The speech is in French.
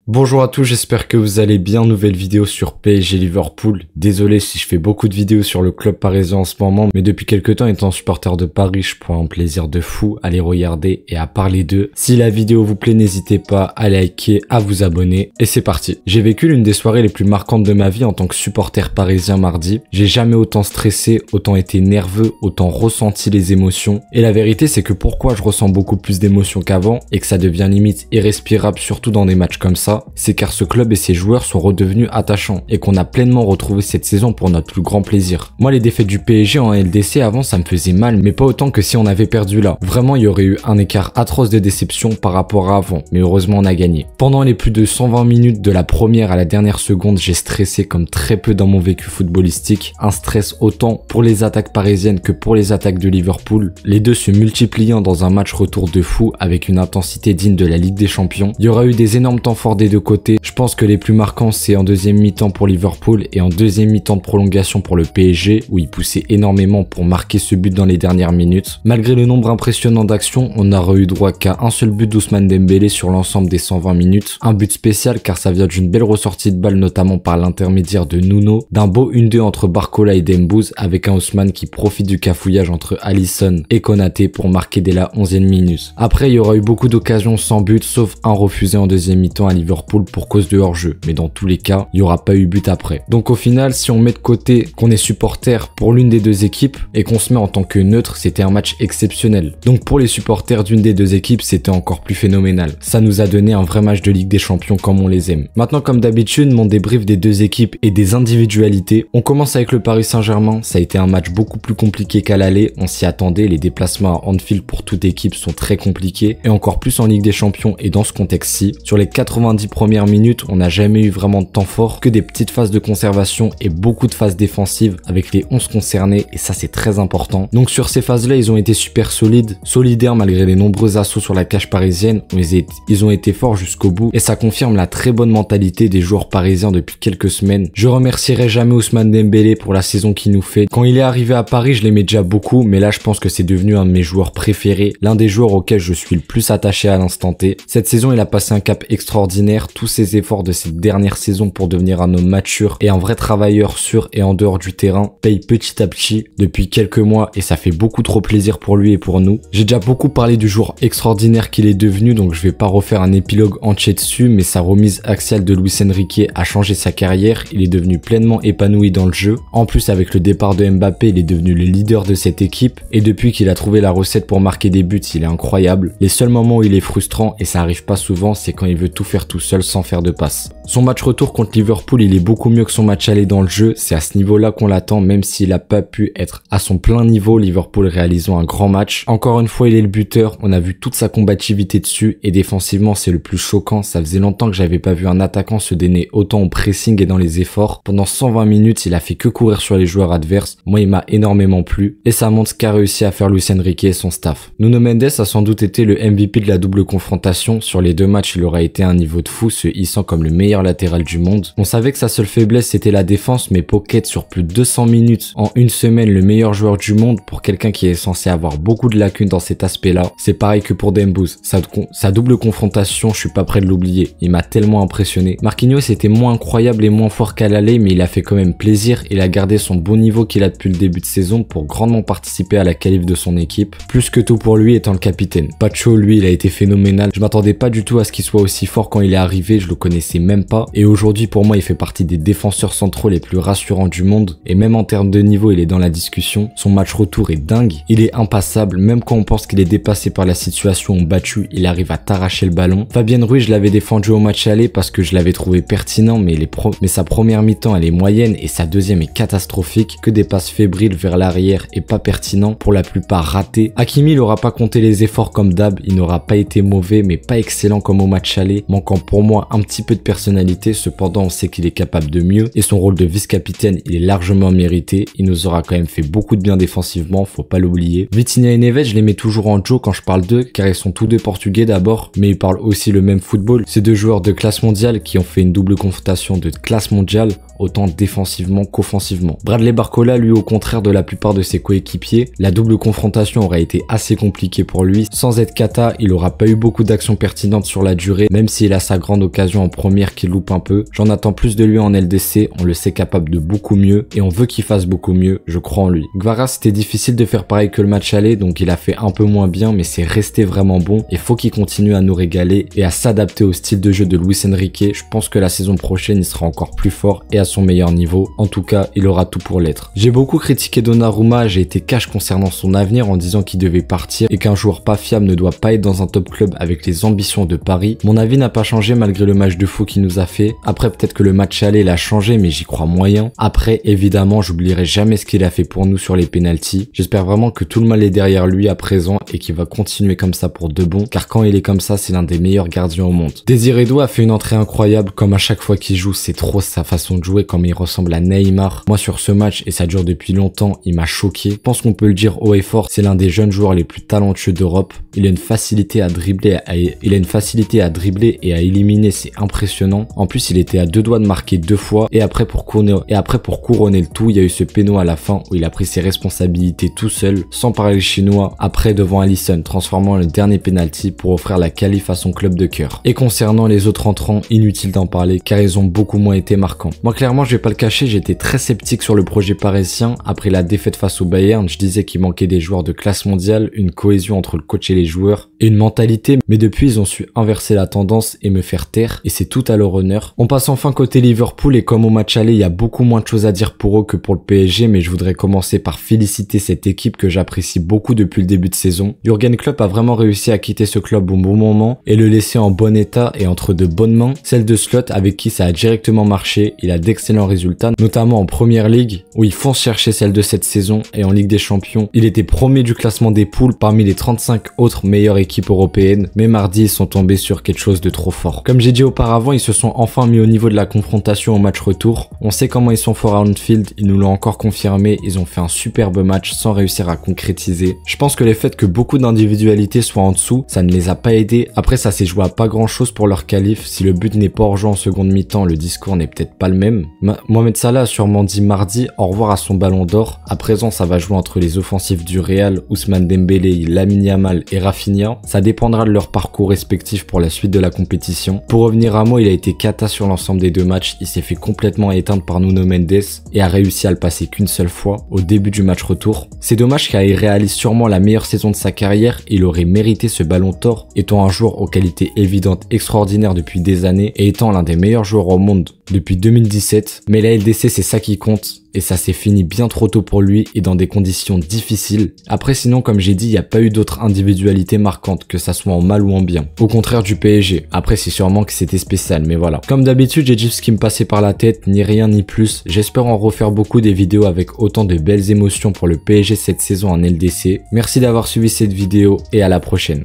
Bonjour à tous, j'espère que vous allez bien. Nouvelle vidéo sur PSG Liverpool. Désolé si je fais beaucoup de vidéos sur le club parisien en ce moment, mais depuis quelques temps, étant supporter de Paris, je prends un plaisir de fou à les regarder et à parler d'eux. Si la vidéo vous plaît, n'hésitez pas à liker, à vous abonner, et c'est parti. J'ai vécu l'une des soirées les plus marquantes de ma vie en tant que supporter parisien mardi. J'ai jamais autant stressé, autant été nerveux, autant ressenti les émotions. Et la vérité, c'est que pourquoi je ressens beaucoup plus d'émotions qu'avant et que ça devient limite irrespirable, surtout dans des matchs comme ça, c'est car ce club et ses joueurs sont redevenus attachants et qu'on a pleinement retrouvé cette saison pour notre plus grand plaisir. Moi, les défaites du PSG en LDC avant, ça me faisait mal, mais pas autant que si on avait perdu là. Vraiment, il y aurait eu un écart atroce de déception par rapport à avant, mais heureusement on a gagné. Pendant les plus de 120 minutes de la première à la dernière seconde, j'ai stressé comme très peu dans mon vécu footballistique. Un stress autant pour les attaques parisiennes que pour les attaques de Liverpool. Les deux se multipliant dans un match retour de fou avec une intensité digne de la Ligue des Champions. Il y aura eu des énormes temps forts des deux côtés. Je pense que les plus marquants, c'est en deuxième mi-temps pour Liverpool et en deuxième mi-temps de prolongation pour le PSG, où ils poussaient énormément pour marquer ce but dans les dernières minutes. Malgré le nombre impressionnant d'actions, on n'aura eu droit qu'à un seul but d'Ousmane Dembélé sur l'ensemble des 120 minutes. Un but spécial car ça vient d'une belle ressortie de balle, notamment par l'intermédiaire de Nuno, d'un beau 1-2 entre Barcola et Dembouz, avec un Ousmane qui profite du cafouillage entre Alisson et Konaté pour marquer dès la 11e minute. Après, il y aura eu beaucoup d'occasions sans but, sauf un refusé en deuxième mi-temps à Liverpool pour cause de hors-jeu, mais dans tous les cas, il n'y aura pas eu but après. Donc au final, si on met de côté qu'on est supporter pour l'une des deux équipes et qu'on se met en tant que neutre, c'était un match exceptionnel. Donc pour les supporters d'une des deux équipes, c'était encore plus phénoménal. Ça nous a donné un vrai match de Ligue des Champions comme on les aime. Maintenant, comme d'habitude, mon débrief des deux équipes et des individualités. On commence avec le Paris Saint-Germain. Ça a été un match beaucoup plus compliqué qu'à l'aller. On s'y attendait. Les déplacements à Anfield pour toute équipe sont très compliqués et encore plus en Ligue des Champions et dans ce contexte-ci. Sur les 90 premières minutes, on n'a jamais eu vraiment de temps fort, que des petites phases de conservation et beaucoup de phases défensives avec les 11 concernés, et ça c'est très important. Donc sur ces phases-là, ils ont été super solides, solidaires malgré les nombreux assauts sur la cage parisienne, ils ont été forts jusqu'au bout et ça confirme la très bonne mentalité des joueurs parisiens depuis quelques semaines. Je remercierai jamais Ousmane Dembélé pour la saison qu'il nous fait. Quand il est arrivé à Paris, je l'aimais déjà beaucoup, mais là je pense que c'est devenu un de mes joueurs préférés, l'un des joueurs auxquels je suis le plus attaché à l'instant T. Cette saison, il a passé un cap extraordinaire, tous ses efforts de cette dernière saison pour devenir un homme mature et un vrai travailleur sur et en dehors du terrain paye petit à petit depuis quelques mois et ça fait beaucoup trop plaisir pour lui et pour nous. J'ai déjà beaucoup parlé du joueur extraordinaire qu'il est devenu, donc je vais pas refaire un épilogue entier dessus, mais sa remise axiale de Luis Enrique a changé sa carrière, il est devenu pleinement épanoui dans le jeu. En plus, avec le départ de Mbappé, il est devenu le leader de cette équipe et depuis qu'il a trouvé la recette pour marquer des buts, il est incroyable. Les seuls moments où il est frustrant, et ça arrive pas souvent, c'est quand il veut tout faire tout seul sans faire de passe. Son match retour contre Liverpool, il est beaucoup mieux que son match aller dans le jeu. C'est à ce niveau-là qu'on l'attend, même s'il a pas pu être à son plein niveau. Liverpool réalisant un grand match. Encore une fois, il est le buteur. On a vu toute sa combativité dessus et défensivement, c'est le plus choquant. Ça faisait longtemps que j'avais pas vu un attaquant se donner autant au pressing et dans les efforts. Pendant 120 minutes, il a fait que courir sur les joueurs adverses. Moi, il m'a énormément plu et ça montre ce qu'a réussi à faire Luis Enrique et son staff. Nuno Mendes a sans doute été le MVP de la double confrontation. Sur les deux matchs, il aurait été un niveau de fou, se hissant comme le meilleur latéral du monde. On savait que sa seule faiblesse c'était la défense, mais Pocket sur plus de 200 minutes en une semaine, le meilleur joueur du monde pour quelqu'un qui est censé avoir beaucoup de lacunes dans cet aspect-là. C'est pareil que pour Dembouz. Sa double confrontation, je suis pas prêt de l'oublier. Il m'a tellement impressionné. Marquinhos était moins incroyable et moins fort qu'à l'aller, mais il a fait quand même plaisir. Il a gardé son bon niveau qu'il a depuis le début de saison pour grandement participer à la qualif de son équipe. Plus que tout pour lui étant le capitaine. Pacho, lui, il a été phénoménal. Je m'attendais pas du tout à ce qu'il soit aussi fort quand il est arrivé. Je le connaissais même pas. Et aujourd'hui, pour moi, il fait partie des défenseurs centraux les plus rassurants du monde. Et même en termes de niveau, il est dans la discussion. Son match retour est dingue. Il est impassable. Même quand on pense qu'il est dépassé par la situation ou battu, il arrive à t'arracher le ballon. Fabien Ruiz, je l'avais défendu au match aller parce que je l'avais trouvé pertinent, mais sa première mi-temps, elle est moyenne et sa deuxième est catastrophique. Que des passes fébriles vers l'arrière et pas pertinent, pour la plupart ratés. Hakimi, il aura pas compté les efforts comme d'hab. Il n'aura pas été mauvais, mais pas excellent comme au match aller, manquant pour moi un petit peu de personnalité. Cependant, on sait qu'il est capable de mieux et son rôle de vice-capitaine, il est largement mérité. Il nous aura quand même fait beaucoup de bien défensivement, faut pas l'oublier. Vitinha et Neves, je les mets toujours en Joe quand je parle d'eux, car ils sont tous deux portugais d'abord, mais ils parlent aussi le même football. Ces deux joueurs de classe mondiale qui ont fait une double confrontation de classe mondiale autant défensivement qu'offensivement. Bradley Barcola, lui, au contraire de la plupart de ses coéquipiers, la double confrontation aurait été assez compliquée pour lui. Sans être kata, il aura pas eu beaucoup d'actions pertinentes sur la durée, même s'il a sa grande occasion en première qu'il loupe un peu. J'en attends plus de lui en LDC, on le sait capable de beaucoup mieux et on veut qu'il fasse beaucoup mieux, je crois en lui. Guevara, c'était difficile de faire pareil que le match aller, donc il a fait un peu moins bien, mais c'est resté vraiment bon et faut qu'il continue à nous régaler et à s'adapter au style de jeu de Luis Enrique. Je pense que la saison prochaine il sera encore plus fort et à son meilleur niveau. En tout cas, il aura tout pour l'être. J'ai beaucoup critiqué Donnarumma, j'ai été cash concernant son avenir en disant qu'il devait partir et qu'un joueur pas fiable ne doit pas être dans un top club avec les ambitions de Paris. Mon avis n'a pas changé malgré le match de fou qu'il nous a fait. Après, peut-être que le match aller l'a changé, mais j'y crois moyen. Après, évidemment, j'oublierai jamais ce qu'il a fait pour nous sur les pénaltys. J'espère vraiment que tout le mal est derrière lui à présent et qu'il va continuer comme ça pour de bon, car quand il est comme ça, c'est l'un des meilleurs gardiens au monde. Désiré Doué a fait une entrée incroyable, comme à chaque fois qu'il joue, c'est trop sa façon de jouer, comme il ressemble à Neymar. Moi, sur ce match, et ça dure depuis longtemps, il m'a choqué. Je pense qu'on peut le dire haut et fort, c'est l'un des jeunes joueurs les plus talentueux d'Europe. Il a une facilité à dribbler, et à éliminer, c'est impressionnant. En plus, il était à deux doigts de marquer 2 fois, et après pour couronner le tout, il y a eu ce péno à la fin où il a pris ses responsabilités tout seul, sans parler le chinois, après devant Alisson, transformant le dernier penalty pour offrir la qualif à son club de cœur. Et concernant les autres entrants, inutile d'en parler, car ils ont beaucoup moins été marquants. Moi, clairement, je vais pas le cacher, j'étais très sceptique sur le projet parisien. Après la défaite face au Bayern, je disais qu'il manquait des joueurs de classe mondiale, une cohésion entre le coach et les joueurs, et une mentalité, mais depuis, ils ont su inverser la tendance et me faire taire, et c'est tout à leur honneur. On passe enfin côté Liverpool, et comme au match aller, il y a beaucoup moins de choses à dire pour eux que pour le PSG, mais je voudrais commencer par féliciter cette équipe que j'apprécie beaucoup depuis le début de saison. Jürgen Klopp a vraiment réussi à quitter ce club au bon moment, et le laisser en bon état et entre de bonnes mains. Celle de Slot avec qui ça a directement marché, il a d'excellents résultats, notamment en Première Ligue, où il fonce chercher celle de cette saison, et en Ligue des Champions, il était premier du classement des poules parmi les 35 autres meilleures équipes européennes, mais mardi ils sont tombés sur quelque chose de trop fort. Comme j'ai dit auparavant, ils se sont enfin mis au niveau de la confrontation au match retour. On sait comment ils sont forts à Anfield, ils nous l'ont encore confirmé, ils ont fait un superbe match sans réussir à concrétiser. Je pense que le fait que beaucoup d'individualités soient en dessous, ça ne les a pas aidés. Après, ça s'est joué à pas grand chose pour leur qualif. Si le but n'est pas hors jeu en seconde mi-temps, le discours n'est peut-être pas le même. Mohamed Salah a sûrement dit mardi au revoir à son ballon d'or. À présent, ça va jouer entre les offensifs du Real, Ousmane Dembélé, Lamine Yamal et Rafinha. Ça dépendra de leur parcours respectif pour la suite de la compétition. Pour revenir à moi, il a été cata sur l'ensemble des deux matchs. Il s'est fait complètement éteindre par Nuno Mendes et a réussi à le passer qu'une seule fois au début du match retour. C'est dommage car il réalise sûrement la meilleure saison de sa carrière et il aurait mérité ce ballon d'or, étant un joueur aux qualités évidentes extraordinaires depuis des années et étant l'un des meilleurs joueurs au monde depuis 2017. Mais la LDC, c'est ça qui compte. Et ça s'est fini bien trop tôt pour lui et dans des conditions difficiles. Après, sinon, comme j'ai dit, il n'y a pas eu d'autres individualités marquantes, que ça soit en mal ou en bien. Au contraire du PSG. Après, c'est sûrement que c'était spécial, mais voilà. Comme d'habitude, j'ai dit ce qui me passait par la tête, ni rien ni plus. J'espère en refaire beaucoup des vidéos avec autant de belles émotions pour le PSG cette saison en LDC. Merci d'avoir suivi cette vidéo et à la prochaine.